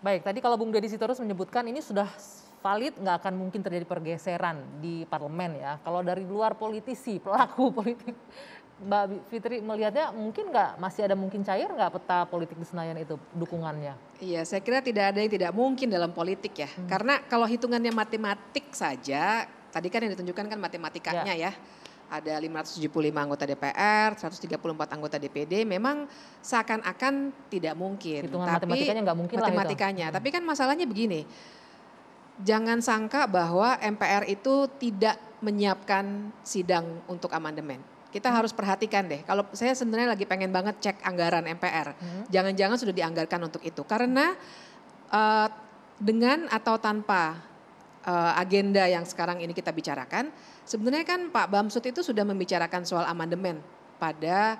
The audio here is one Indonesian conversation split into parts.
Baik, tadi kalau Bung Deddy Sitorus menyebutkan ini sudah valid, nggak akan mungkin terjadi pergeseran di parlemen ya. Kalau dari luar politisi, pelaku politik, Mbak Fitri melihatnya mungkin nggak, masih ada mungkin cair nggak peta politik di Senayan itu dukungannya? Iya, saya kira tidak ada yang tidak mungkin dalam politik ya. Karena kalau hitungannya matematik saja, tadi kan yang ditunjukkan kan matematikanya ya. Ada 575 anggota DPR, 134 anggota DPD, memang seakan-akan tidak mungkin. Hitungan Tapi matematikanya nggak mungkin lah itu. matematikanya. Tapi kan masalahnya begini, jangan sangka bahwa MPR itu tidak menyiapkan sidang untuk amandemen. Kita harus perhatikan deh, kalau saya sebenarnya lagi pengen banget cek anggaran MPR. Jangan-jangan sudah dianggarkan untuk itu. Karena dengan atau tanpa agenda yang sekarang ini kita bicarakan, sebenarnya kan Pak Bamsud itu sudah membicarakan soal amandemen pada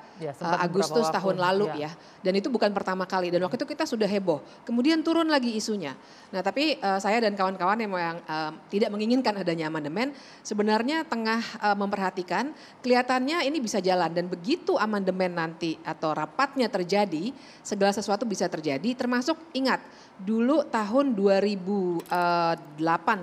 Agustus tahun lalu ya. Dan itu bukan pertama kali, dan waktu itu kita sudah heboh. Kemudian turun lagi isunya. Nah tapi saya dan kawan-kawan yang tidak menginginkan adanya amandemen, sebenarnya tengah memperhatikan, kelihatannya ini bisa jalan. Dan begitu amandemen nanti atau rapatnya terjadi, segala sesuatu bisa terjadi, termasuk ingat, dulu tahun 2008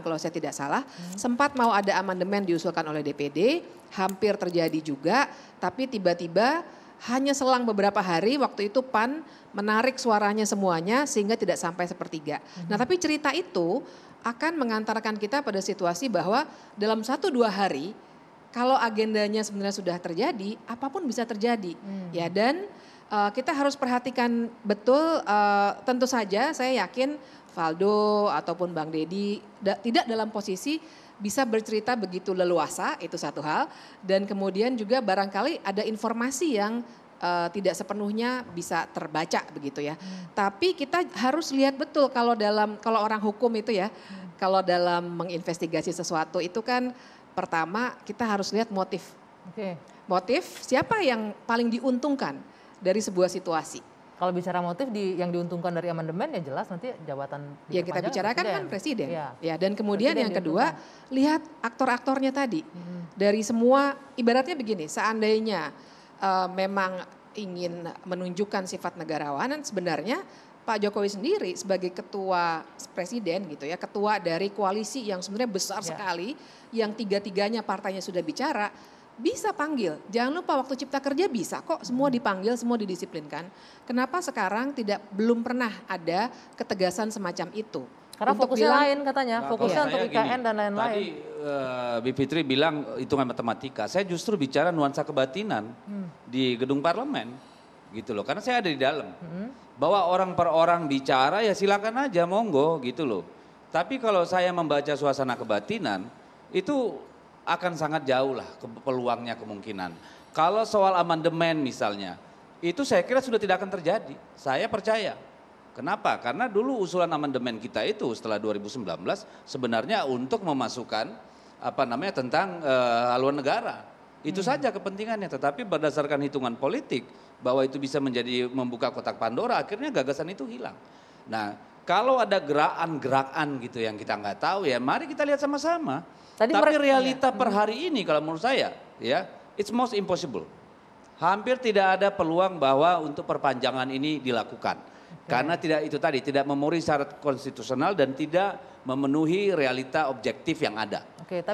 kalau saya tidak salah, sempat mau ada amandemen diusulkan oleh DPD, hampir terjadi juga, tapi tiba-tiba hanya selang beberapa hari waktu itu PAN menarik suaranya semuanya sehingga tidak sampai sepertiga. Nah tapi cerita itu akan mengantarkan kita pada situasi bahwa dalam 1-2 hari kalau agendanya sebenarnya sudah terjadi, apapun bisa terjadi. Ya, dan kita harus perhatikan betul, tentu saja saya yakin Valdo ataupun Bang Deddy tidak dalam posisi bisa bercerita begitu leluasa, itu satu hal. Dan kemudian juga barangkali ada informasi yang tidak sepenuhnya bisa terbaca begitu ya. Tapi kita harus lihat betul kalau orang hukum itu ya, kalau dalam menginvestigasi sesuatu itu kan pertama kita harus lihat motif. Motif siapa yang paling diuntungkan dari sebuah situasi. Kalau bicara motif yang diuntungkan dari amandemen ya jelas nanti jabatan yang kita bicarakan kan presiden. Ya, dan kemudian presiden yang kedua lihat aktor-aktornya tadi. Dari semua ibaratnya begini, seandainya memang ingin menunjukkan sifat negarawanan, sebenarnya Pak Jokowi sendiri sebagai ketua presiden gitu ya, ketua dari koalisi yang sebenarnya besar sekali, yang tiga-tiganya partainya sudah bicara, bisa panggil. Jangan lupa waktu Cipta Kerja bisa kok semua dipanggil, semua didisiplinkan. Kenapa sekarang belum pernah ada ketegasan semacam itu? Karena fokusnya lain katanya, fokusnya untuk IKN dan lain-lain. Tadi Bi Fitri bilang hitungan matematika, saya justru bicara nuansa kebatinan di gedung parlemen gitu loh. Karena saya ada di dalam. Bahwa orang per orang bicara ya silakan aja monggo gitu loh. Tapi kalau saya membaca suasana kebatinan itu akan sangat jauh lah peluangnya kemungkinan. Kalau soal amandemen misalnya, itu saya kira sudah tidak akan terjadi. Saya percaya. Kenapa? Karena dulu usulan amandemen kita itu setelah 2019 sebenarnya untuk memasukkan tentang haluan negara. Itu saja kepentingannya, tetapi berdasarkan hitungan politik bahwa itu bisa membuka kotak Pandora, akhirnya gagasan itu hilang. Nah, kalau ada gerakan-gerakan gitu yang kita nggak tahu ya, mari kita lihat sama-sama. Tapi realita per hari ini kalau menurut saya ya, it's most impossible. Hampir tidak ada peluang bahwa untuk perpanjangan ini dilakukan. Karena tidak memenuhi syarat konstitusional dan tidak memenuhi realita objektif yang ada.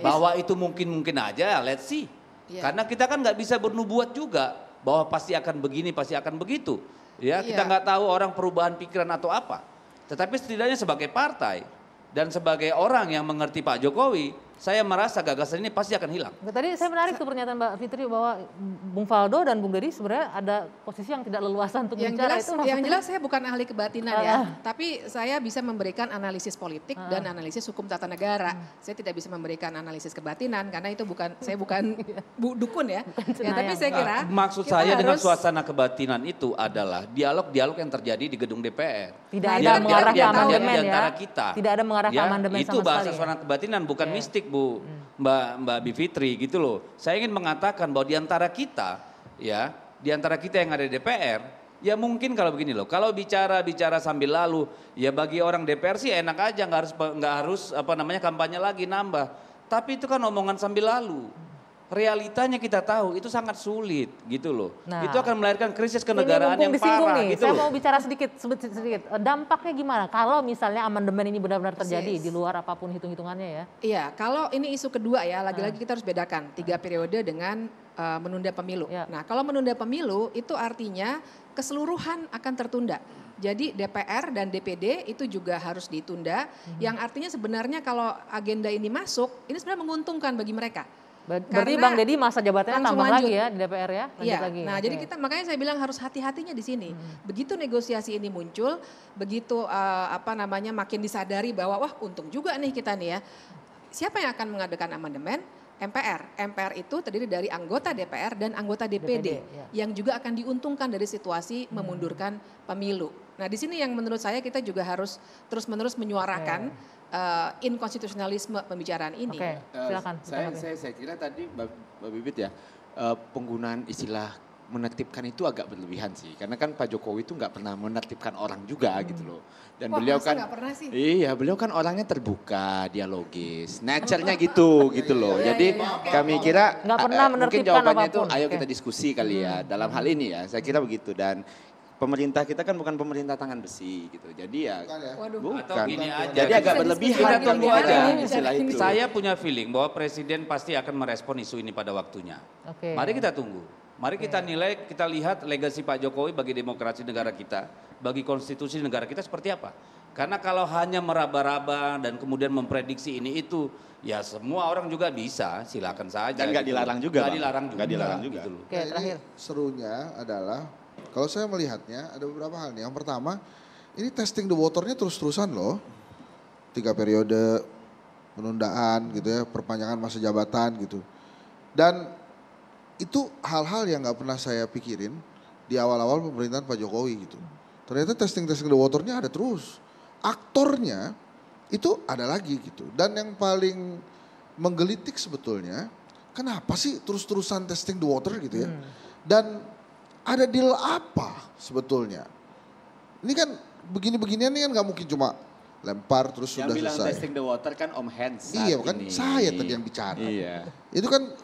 Bahwa itu mungkin aja, let's see. Karena kita kan nggak bisa bernubuat juga bahwa pasti akan begini, pasti akan begitu. Ya, kita nggak tahu orang perubahan pikiran atau apa. Tetapi setidaknya sebagai partai dan sebagai orang yang mengerti Pak Jokowi, saya merasa gagasan ini pasti akan hilang. Tadi saya menarik tuh pernyataan Mbak Fitri bahwa Bung Valdo dan Bung Deddy sebenarnya ada posisi yang tidak leluasa untuk bicara. Yang jelas saya bukan ahli kebatinan ya, tapi saya bisa memberikan analisis politik dan analisis hukum tata negara. Saya tidak bisa memberikan analisis kebatinan karena itu saya bukan dukun ya. Tapi saya kira maksud saya dengan suasana kebatinan itu adalah dialog-dialog yang terjadi di gedung DPR. Tidak ada mengarah ke amandemen ya. Kita. Tidak ada mengarah ke amandemen sama sekali. Itu bahasa suasana kebatinan bukan mistik Mbak Bi Fitri gitu loh. Saya ingin mengatakan bahwa di antara kita yang ada di DPR, ya mungkin kalau begini loh. Kalau bicara sambil lalu, ya bagi orang DPR sih enak aja, nggak harus kampanye lagi nambah. Tapi itu kan omongan sambil lalu. realitanya kita tahu itu sangat sulit gitu loh. Nah, itu akan melahirkan krisis kenegaraan yang parah nih. gitu Saya loh. mau bicara sedikit. Dampaknya gimana kalau misalnya amandemen ini benar-benar terjadi di luar apapun hitung-hitungannya ya? Iya, kalau ini isu kedua ya, lagi-lagi kita harus bedakan 3 periode dengan menunda pemilu. Ya. Nah, kalau menunda pemilu itu artinya keseluruhan akan tertunda. Jadi DPR dan DPD itu juga harus ditunda, yang artinya sebenarnya kalau agenda ini masuk, ini sebenarnya menguntungkan bagi mereka. Berarti Bang Deddy masa jabatannya tambah lagi ya di DPR ya? Iya, nah jadi kita makanya saya bilang harus hati-hatinya di sini. Begitu negosiasi ini muncul, begitu makin disadari bahwa wah untung juga nih kita nih ya. Siapa yang akan mengadakan amandemen? MPR. MPR itu terdiri dari anggota DPR dan anggota DPD yang juga akan diuntungkan dari situasi memundurkan pemilu. Nah di sini yang menurut saya kita juga harus terus-menerus menyuarakan inkonstitusionalisme pembicaraan ini. Oke, silakan. Saya kira tadi Mbak Bibit ya, penggunaan istilah menertibkan itu agak berlebihan sih. Karena kan Pak Jokowi itu nggak pernah menertibkan orang juga gitu loh. Dan beliau kan, iya beliau kan orangnya terbuka, dialogis, nature-nya gitu loh. Jadi kami kira mungkin jawabannya itu ayo kita diskusi kali ya dalam hal ini ya. Saya kira begitu dan pemerintah kita kan bukan pemerintah tangan besi gitu. Jadi ya bukan. Jadi agak berlebihan. Kita tunggu aja. Itu. Saya punya feeling bahwa presiden pasti akan merespon isu ini pada waktunya. Mari kita tunggu. Mari kita nilai, kita lihat legasi Pak Jokowi bagi demokrasi negara kita, bagi konstitusi negara kita seperti apa. Karena kalau hanya meraba-raba dan kemudian memprediksi ini itu, ya semua orang juga bisa, silakan saja. Dan nggak dilarang juga. Nggak dilarang juga. Nggak dilarang juga. Gitu loh. Oke, terakhir. Serunya adalah, kalau saya melihatnya ada beberapa hal nih. Yang pertama, ini testing the waternya terus-terusan loh. 3 periode, penundaan gitu ya, perpanjangan masa jabatan gitu. Dan itu hal-hal yang nggak pernah saya pikirin di awal-awal pemerintahan Pak Jokowi gitu. Ternyata testing the waternya ada terus. Aktornya itu ada lagi gitu. Dan yang paling menggelitik sebetulnya, kenapa sih terus-terusan testing the water gitu ya. Dan ada deal apa sebetulnya? Ini kan begini-beginian ini kan nggak mungkin cuma lempar terus yang sudah bilang selesai. testing the water kan Om Hans. Iya kan saya tadi yang bicara. Iya. Itu kan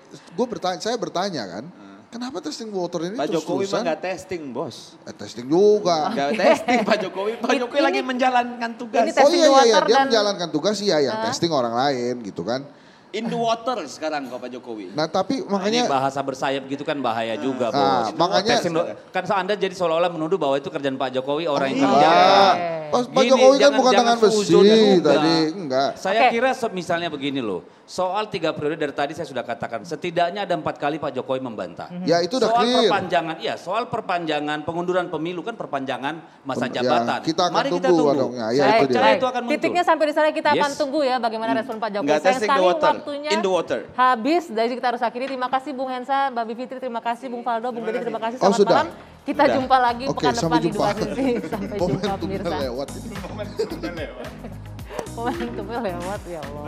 saya bertanya kan, kenapa testing water ini Pak Jokowi terus-terusan? mah nggak testing bos. Testing juga. Nggak testing Pak Jokowi. Pak Jokowi lagi menjalankan tugas. Ini testing water dia dan menjalankan tugas iya yang testing orang lain gitu kan. In the water sekarang kok Pak Jokowi. Nah tapi makanya ini bahasa bersayap gitu kan bahaya juga bos. makanya kan Anda jadi seolah-olah menuduh bahwa itu kerjaan Pak Jokowi orang yang iya. Pak Jokowi kan bukan tangan besi tadi, enggak. Saya kira misalnya begini loh, soal 3 periode dari tadi saya sudah katakan, setidaknya ada 4 kali Pak Jokowi membantah. Ya itu udah soal clear. Soal perpanjangan pengunduran pemilu kan perpanjangan masa jabatan. Kita akan Mari kita tunggu. tunggu. Ya, itu dia. Itu akan muncul. Titiknya sampai di sana kita akan tunggu ya bagaimana respon Pak Jokowi. Nggak testing the water. Waktunya In the water. habis, dari kita harus akhiri. Terima kasih Bung Hensa, Mbak Bivitri, terima kasih Bung Faldo, Bung Deddy, terima kasih. Selamat malam. Kita jumpa lagi pekan depan di Dua Sisi. Sampai jumpa pemirsa. Momentumnya lewat. Momentumnya lewat ya Allah.